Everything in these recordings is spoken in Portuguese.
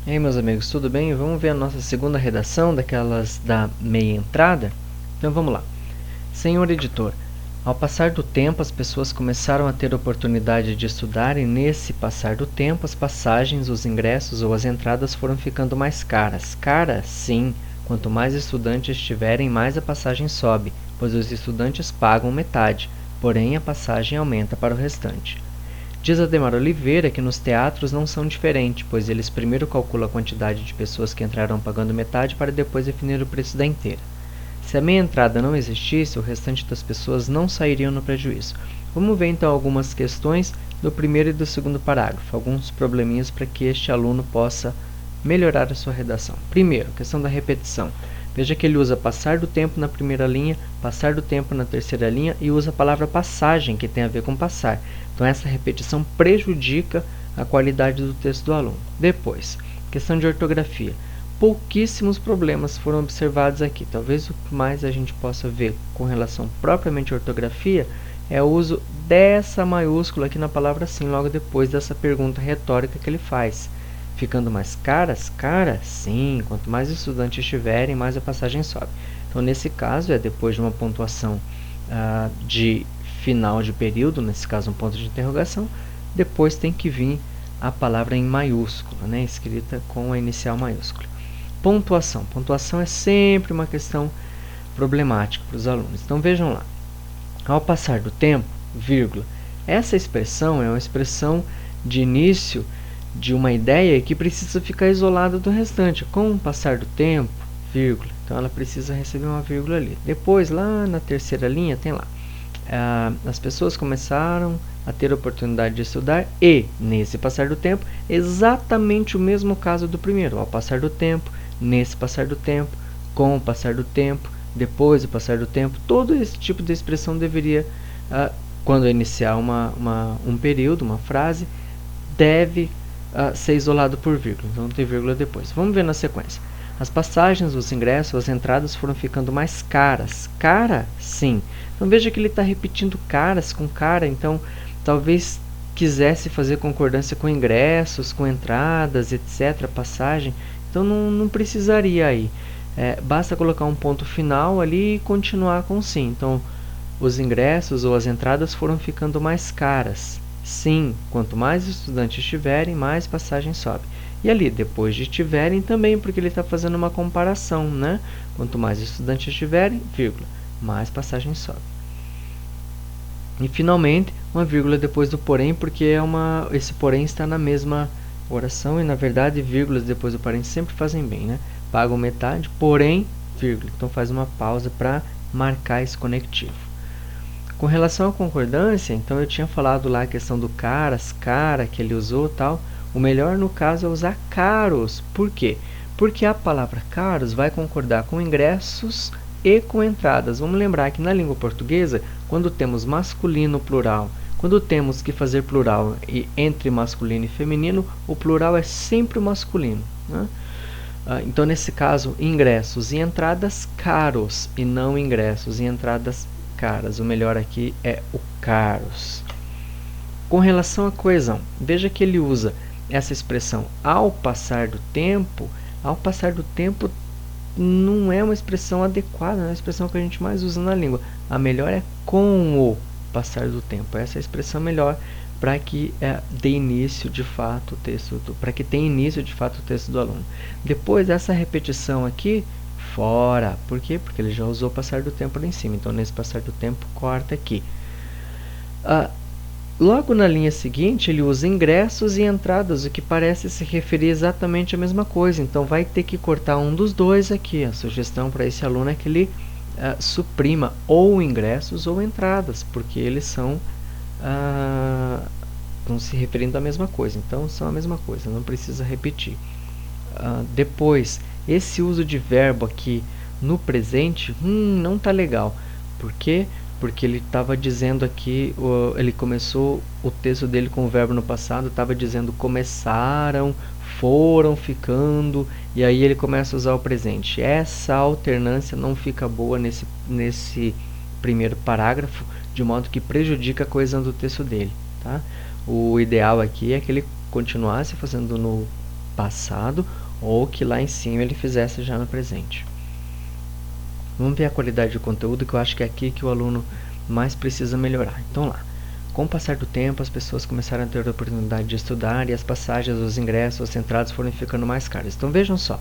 E aí, meus amigos, tudo bem? Vamos ver a nossa segunda redação, daquelas da meia entrada? Então vamos lá. Senhor editor, ao passar do tempo as pessoas começaram a ter oportunidade de estudar e nesse passar do tempo as passagens, os ingressos ou as entradas foram ficando mais caras. Cara, sim, quanto mais estudantes tiverem, mais a passagem sobe, pois os estudantes pagam metade, porém a passagem aumenta para o restante. Diz Ademar Oliveira que nos teatros não são diferentes, pois eles primeiro calculam a quantidade de pessoas que entrarão pagando metade para depois definir o preço da inteira. Se a meia entrada não existisse, o restante das pessoas não sairiam no prejuízo. Vamos ver então algumas questões do primeiro e do segundo parágrafo, alguns probleminhas para que este aluno possa melhorar a sua redação. Primeiro, questão da repetição. Veja que ele usa passar do tempo na primeira linha, passar do tempo na terceira linha e usa a palavra passagem, que tem a ver com passar. Então, essa repetição prejudica a qualidade do texto do aluno. Depois, questão de ortografia. Pouquíssimos problemas foram observados aqui. Talvez o que mais a gente possa ver com relação propriamente à ortografia é o uso dessa maiúscula aqui na palavra sim, logo depois dessa pergunta retórica que ele faz. Ficando mais caras? Cara, sim. Quanto mais estudantes tiverem, mais a passagem sobe. Então, nesse caso, é depois de uma pontuação de final de período, nesse caso um ponto de interrogação, depois tem que vir a palavra em maiúscula, né, escrita com a inicial maiúscula. Pontuação. Pontuação é sempre uma questão problemática para os alunos. Então, vejam lá. Ao passar do tempo, vírgula. Essa expressão é uma expressão de início de uma ideia que precisa ficar isolada do restante. Com o passar do tempo, vírgula. Então, ela precisa receber uma vírgula ali. Depois, lá na terceira linha, tem lá. As pessoas começaram a ter a oportunidade de estudar e, nesse passar do tempo, exatamente o mesmo caso do primeiro. Ao passar do tempo, nesse passar do tempo, com o passar do tempo, depois do passar do tempo. Todo esse tipo de expressão deveria, quando iniciar um período, uma frase, deve ser isolado por vírgula. Então, tem vírgula depois. Vamos ver na sequência. As passagens, os ingressos, as entradas foram ficando mais caras. Cara, sim. Então, veja que ele está repetindo caras com cara. Então, talvez quisesse fazer concordância com ingressos, com entradas, etc., passagem. Então, não precisaria aí. Basta colocar um ponto final ali e continuar com sim. Então, os ingressos ou as entradas foram ficando mais caras. Sim, quanto mais estudantes tiverem, mais passagem sobe. E ali, depois de tiverem também, porque ele está fazendo uma comparação, né? Quanto mais estudantes tiverem, vírgula, mais passagem sobe. E, finalmente, uma vírgula depois do porém, porque esse porém está na mesma oração e, na verdade, vírgulas depois do porém sempre fazem bem, né? Pagam metade, porém, vírgula. Então, faz uma pausa para marcar esse conectivo. Com relação à concordância, então eu tinha falado lá a questão do caras, cara, que ele usou e tal. O melhor no caso é usar caros. Por quê? Porque a palavra caros vai concordar com ingressos e com entradas. Vamos lembrar que na língua portuguesa, quando temos masculino plural, quando temos que fazer plural entre masculino e feminino, o plural é sempre o masculino, né? Então, nesse caso, ingressos e entradas caros e não ingressos e entradas caras. O melhor aqui é o caros. Com relação à coesão, veja que ele usa essa expressão ao passar do tempo. Ao passar do tempo não é uma expressão adequada, não é a expressão que a gente mais usa na língua. A melhor é com o passar do tempo. Essa é a expressão melhor para que dê início de fato o texto, para que tenha início de fato o texto do aluno. Depois dessa repetição aqui, fora. Por quê? Porque ele já usou passar do tempo lá em cima. Então, nesse passar do tempo, corta aqui. Logo na linha seguinte, ele usa ingressos e entradas, o que parece se referir exatamente à mesma coisa. Então, vai ter que cortar um dos dois aqui. A sugestão para esse aluno é que ele suprima ou ingressos ou entradas, porque eles estão se referindo à mesma coisa. Então, são a mesma coisa, não precisa repetir. Depois, esse uso de verbo aqui no presente não está legal. Por quê? Porque ele estava dizendo aqui, ele começou o texto dele com o verbo no passado, estava dizendo começaram, foram ficando, e aí ele começa a usar o presente. Essa alternância não fica boa nesse primeiro parágrafo, de modo que prejudica a coesão do texto dele, tá? O ideal aqui é que ele continuasse fazendo no passado ou que lá em cima ele fizesse já no presente. Vamos ver a qualidade do conteúdo, que eu acho que é aqui que o aluno mais precisa melhorar. Então lá, com o passar do tempo, as pessoas começaram a ter a oportunidade de estudar e as passagens, os ingressos, as entradas foram ficando mais caras. Então vejam só,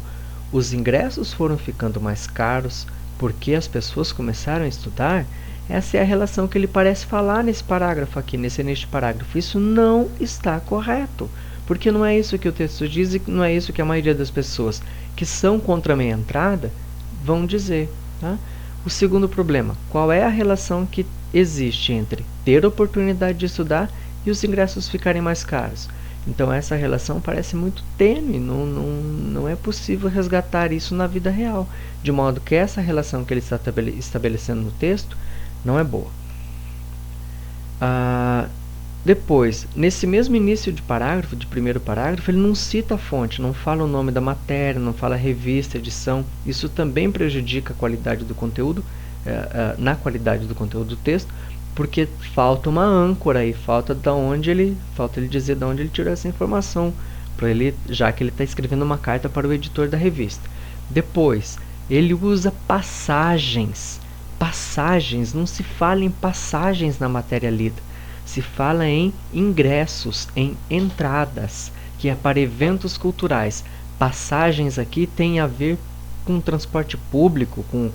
os ingressos foram ficando mais caros porque as pessoas começaram a estudar. Essa é a relação que ele parece falar nesse parágrafo aqui, nesse início de parágrafo. Isso não está correto, porque não é isso que o texto diz e não é isso que a maioria das pessoas que são contra a meia entrada vão dizer. Tá? O segundo problema, qual é a relação que existe entre ter oportunidade de estudar e os ingressos ficarem mais caros? Então essa relação parece muito tênue, não é possível resgatar isso na vida real, de modo que essa relação que ele está estabelecendo no texto não é boa. Depois, nesse mesmo início de parágrafo, de primeiro parágrafo, ele não cita a fonte, não fala o nome da matéria, não fala revista, edição. Isso também prejudica a qualidade do conteúdo, na qualidade do conteúdo do texto, porque falta uma âncora aí, falta ele dizer de onde ele tirou essa informação, já que ele está escrevendo uma carta para o editor da revista. Depois, ele usa passagens. Passagens, não se fala em passagens na matéria lida. Se fala em ingressos, em entradas, que é para eventos culturais. Passagens aqui tem a ver com transporte público, com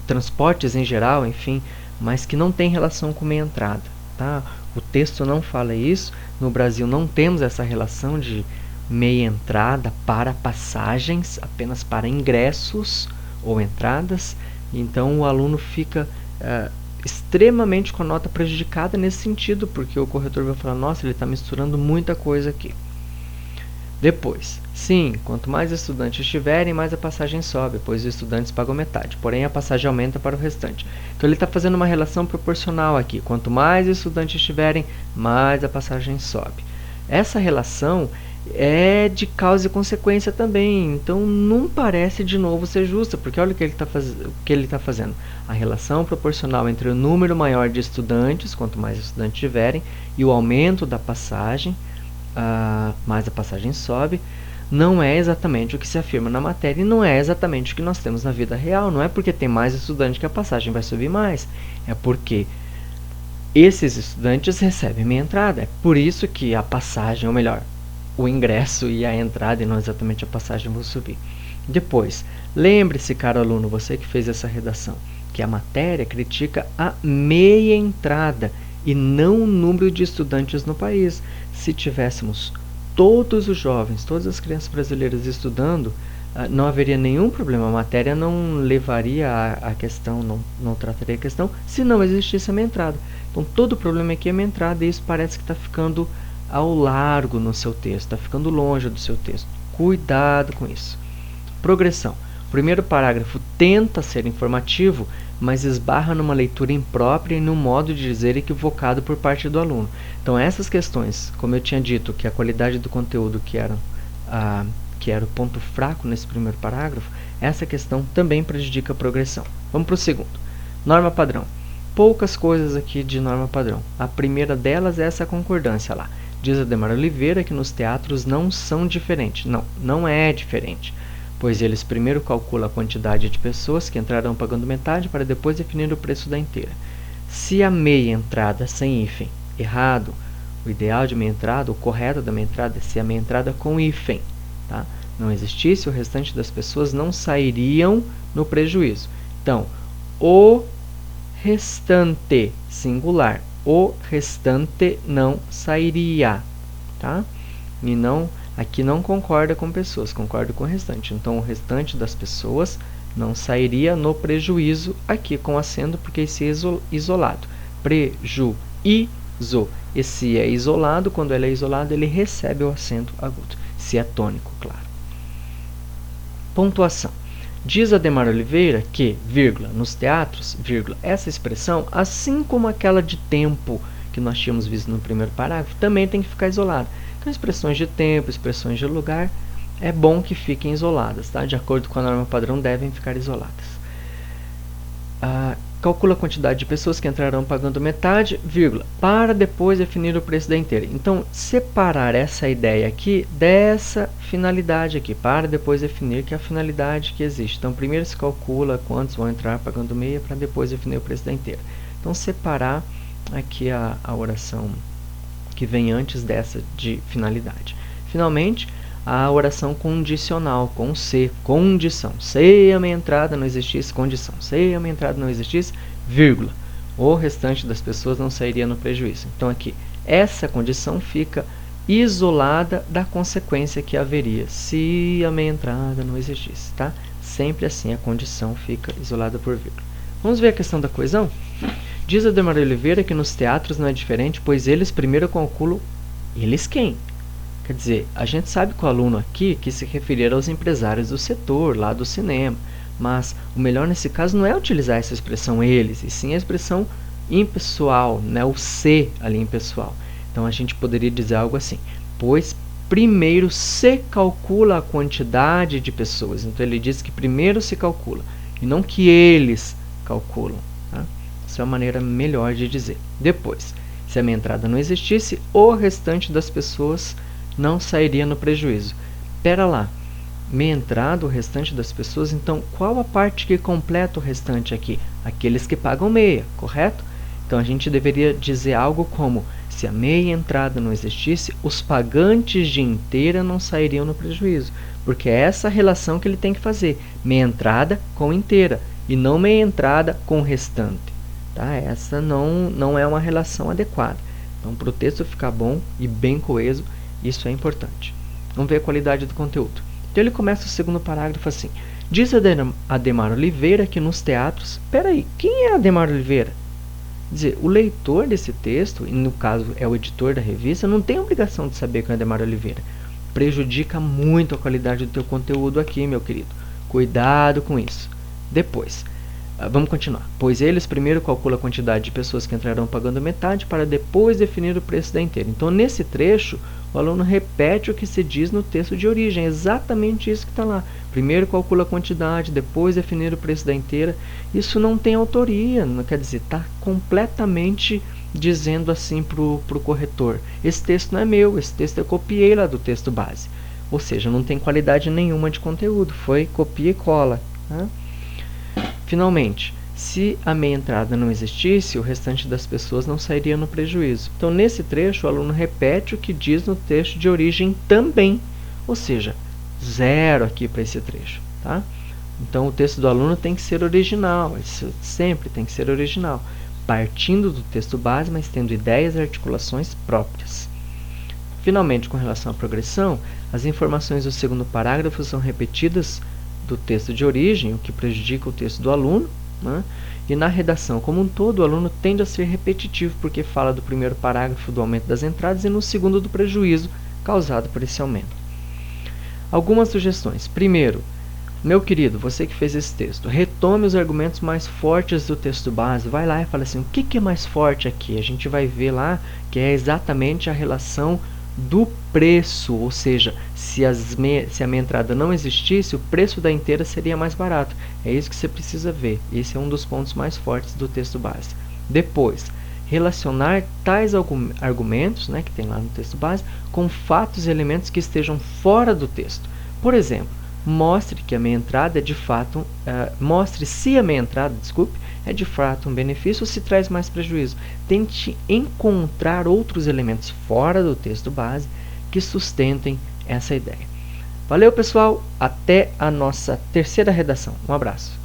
transportes em geral, enfim, mas que não tem relação com meia entrada. Tá? O texto não fala isso. No Brasil não temos essa relação de meia entrada para passagens, apenas para ingressos ou entradas. Então o aluno fica extremamente com a nota prejudicada nesse sentido, porque o corretor vai falar, nossa, ele está misturando muita coisa aqui. Depois, sim, quanto mais estudantes tiverem, mais a passagem sobe, pois os estudantes pagam metade, porém a passagem aumenta para o restante. Então ele está fazendo uma relação proporcional aqui, quanto mais estudantes tiverem, mais a passagem sobe. Essa relação é de causa e consequência também, então não parece de novo ser justa, porque olha o que ele está fazendo. A relação proporcional entre o número maior de estudantes, quanto mais estudantes tiverem, e o aumento da passagem, mais a passagem sobe, não é exatamente o que se afirma na matéria e não é exatamente o que nós temos na vida real. Não é porque tem mais estudantes que a passagem vai subir mais, é porque esses estudantes recebem meia entrada. É por isso que a passagem, ou melhor, o ingresso e a entrada e não exatamente a passagem vão subir. Depois, lembre-se, caro aluno, você que fez essa redação, que a matéria critica a meia entrada e não o número de estudantes no país. Se tivéssemos todos os jovens, todas as crianças brasileiras estudando, não haveria nenhum problema. A matéria não levaria a questão, não trataria a questão, se não existisse a meia entrada. Então, todo o problema aqui é a meia entrada e isso parece que está ficando ao largo no seu texto, está ficando longe do seu texto. Cuidado com isso. Progressão. O primeiro parágrafo tenta ser informativo, mas esbarra numa leitura imprópria e num modo de dizer equivocado por parte do aluno. Então essas questões, como eu tinha dito, que a qualidade do conteúdo que era o ponto fraco nesse primeiro parágrafo, essa questão também prejudica a progressão. Vamos para o segundo. Norma padrão. Poucas coisas aqui de norma padrão. A primeira delas é essa concordância lá. Diz Ademar Oliveira que nos teatros não são diferentes. Não é diferente, pois eles primeiro calculam a quantidade de pessoas que entrarão pagando metade para depois definir o preço da inteira. Se a meia entrada sem hífen, errado, o ideal de meia entrada, o correto da meia entrada é ser a meia entrada com hífen. Tá? Não existisse, o restante das pessoas não sairiam no prejuízo. Então, o restante, singular, o restante não sairia, tá? E aqui não concorda com pessoas, concorda com o restante. Então, o restante das pessoas não sairia no prejuízo aqui com acento, porque esse é isolado. Prejuízo. Esse é isolado, quando ele é isolado, ele recebe o acento agudo. Se é tônico, claro. Pontuação. Diz Ademar Oliveira que, vírgula, nos teatros, vírgula, essa expressão, assim como aquela de tempo que nós tínhamos visto no primeiro parágrafo, também tem que ficar isolada. Então, expressões de tempo, expressões de lugar, é bom que fiquem isoladas, tá? De acordo com a norma padrão, devem ficar isoladas. calcula a quantidade de pessoas que entrarão pagando metade, vírgula, para depois definir o preço da inteira. Então, separar essa ideia aqui dessa finalidade aqui, para depois definir que é a finalidade que existe. Então, primeiro se calcula quantos vão entrar pagando meia, para depois definir o preço da inteira. Então, separar aqui a oração que vem antes dessa de finalidade. Finalmente, a oração condicional, com C, condição. Se a minha entrada não existisse, condição. Se a minha entrada não existisse, vírgula. O restante das pessoas não sairia no prejuízo. Então, aqui, essa condição fica isolada da consequência que haveria se a minha entrada não existisse, tá? Sempre assim, a condição fica isolada por vírgula. Vamos ver a questão da coesão? Diz Ademar Oliveira que nos teatros não é diferente, pois eles primeiro calculam... Eles quem? Quer dizer, a gente sabe que o aluno aqui quis se referir aos empresários do setor, lá do cinema, mas o melhor nesse caso não é utilizar essa expressão eles, e sim a expressão impessoal, né? O se ali impessoal. Então a gente poderia dizer algo assim, pois primeiro se calcula a quantidade de pessoas. Então ele diz que primeiro se calcula, e não que eles calculam. Tá? Essa é a maneira melhor de dizer. Depois, se a minha entrada não existisse, o restante das pessoas não sairia no prejuízo. Pera lá, meia entrada, o restante das pessoas, então qual a parte que completa o restante aqui? Aqueles que pagam meia, correto? Então a gente deveria dizer algo como, se a meia entrada não existisse, os pagantes de inteira não sairiam no prejuízo, porque é essa relação que ele tem que fazer, meia entrada com inteira, e não meia entrada com restante. Tá? Essa não é uma relação adequada. Então, para o texto ficar bom e bem coeso, isso é importante. Vamos ver a qualidade do conteúdo. Então ele começa o segundo parágrafo assim. Diz Ademar Oliveira que nos teatros... Peraí, quem é Ademar Oliveira? Quer dizer, o leitor desse texto, e no caso é o editor da revista, não tem obrigação de saber quem é Ademar Oliveira. Prejudica muito a qualidade do teu conteúdo aqui, meu querido. Cuidado com isso. Depois, vamos continuar. Pois eles primeiro calculam a quantidade de pessoas que entrarão pagando metade para depois definir o preço da inteira. Então, nesse trecho, o aluno repete o que se diz no texto de origem. É exatamente isso que está lá. Primeiro calcula a quantidade, depois definir o preço da inteira. Isso não tem autoria, não quer dizer, está completamente dizendo assim para o corretor. Esse texto não é meu, esse texto eu copiei lá do texto base. Ou seja, não tem qualidade nenhuma de conteúdo. Foi copia e cola. Tá? Finalmente, se a meia entrada não existisse, o restante das pessoas não sairia no prejuízo. Então, nesse trecho, o aluno repete o que diz no texto de origem também. Ou seja, zero aqui para esse trecho. Tá? Então, o texto do aluno tem que ser original. Isso sempre tem que ser original. Partindo do texto base, mas tendo ideias e articulações próprias. Finalmente, com relação à progressão, as informações do segundo parágrafo são repetidas do texto de origem, o que prejudica o texto do aluno, né? E na redação como um todo, o aluno tende a ser repetitivo, porque fala do primeiro parágrafo do aumento das entradas e no segundo do prejuízo causado por esse aumento. Algumas sugestões. Primeiro, meu querido, você que fez esse texto, retome os argumentos mais fortes do texto base, vai lá e fala assim, o que é mais forte aqui? A gente vai ver lá que é exatamente a relação do preço, ou seja, se a minha entrada não existisse, o preço da inteira seria mais barato. É isso que você precisa ver. Esse é um dos pontos mais fortes do texto base. Depois, relacionar tais argumentos, né, que tem lá no texto base, com fatos e elementos que estejam fora do texto. Por exemplo, mostre que a minha entrada é de fato, mostre se a minha entrada, é de fato um benefício ou se traz mais prejuízo. Tente encontrar outros elementos fora do texto base que sustentem essa ideia. Valeu, pessoal! Até a nossa terceira redação. Um abraço!